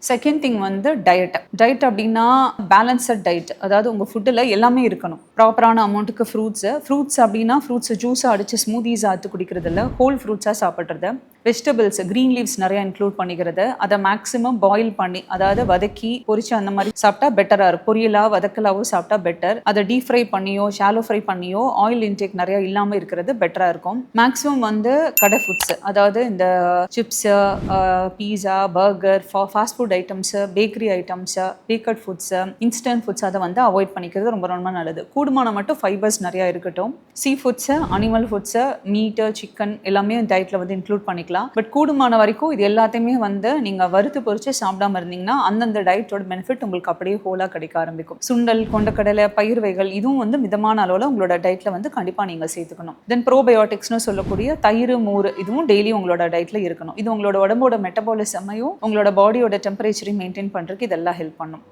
Second thing வந்து diet அப்படின்னா பேலன்சட் diet, அதாவது உங்கள் ஃபுட்டில் எல்லாமே இருக்கணும். ப்ராப்பரான அமௌண்ட்டுக்கு ஃப்ரூட்ஸ் அப்படின்னா ஃப்ரூட்ஸ் ஜூஸாக அடித்து ஸ்மூதிஸாக ஆற்று குடிக்கிறது இல்லை, ஹோல் ஃப்ரூட்ஸாக சாப்பிட்றது. வெஜிடபிள்ஸ் க்ரீன் லீவ்ஸ் நிறையா இன்க்ளூட் பண்ணிக்கிறது, அதை மேக்ஸிமம் பாயில் பண்ணி, அதாவது வதக்கி பொரிச்சு அந்த மாதிரி சாப்பிட்டா பெட்டராக இருக்கும். பொரியலாக வதக்கலாவோ சாப்பிட்டா பெட்டர். அதை டீப் ஃப்ரை பண்ணியோ ஷாலோ ஃப்ரை பண்ணியோ ஆயில் இன்டேக் நிறையா இல்லாமல் இருக்கிறது பெட்டராக இருக்கும். மேக்ஸிமம் வந்து கடை ஃபுட்ஸ், அதாவது இந்த chips, pizza, burger, fast food items, bakery items, packet foods, instant foods அதை வந்து அவாய்ட் பண்ணிக்கிறது ரொம்ப ரொம்ப நல்லது. கூடுமான மட்டும் ஃபைபர்ஸ் நிறையா இருக்கட்டும். சீ ஃபுட்ஸு, அனிமல் ஃபுட்ஸு, மீட்டு, சிக்கன் எல்லாமே டயட்டில் வந்து இன்க்ளூட் பண்ணிக்கலாம். பட் கூடுமான வரைக்கும் இது எல்லாத்தையுமே வந்து நீங்கள் வறுத்து பொரிச்சு சாப்பிடாம இருந்தீங்கன்னா அந்தந்த டயட்டோட பெனிஃபிட் உங்களுக்கு அப்படியே ஹோலாக கிடைக்க ஆரம்பிக்கும். சுண்டல், கொண்டக்கடலை, பயிர் வகைகள் இதுவும் வந்து மிதமான அளவில் உங்களோட டயட்டில் வந்து கண்டிப்பாக நீங்கள் சேர்த்துக்கணும். தென் ப்ரோபயோட்டிக்ஸ்னு சொல்லக்கூடிய தயிர், மோர் இதுவும் டெய்லி உங்களோட டயட்டில் இருக்கணும். இது உங்களோட உடம்போட மெட்டபாலிசமையும் உங்களோட பாடியோட டெம்பரேச்சரையும் மெயின்டைன் பண்ணுறதுக்கு இதெல்லாம் ஹெல்ப் பண்ணும்.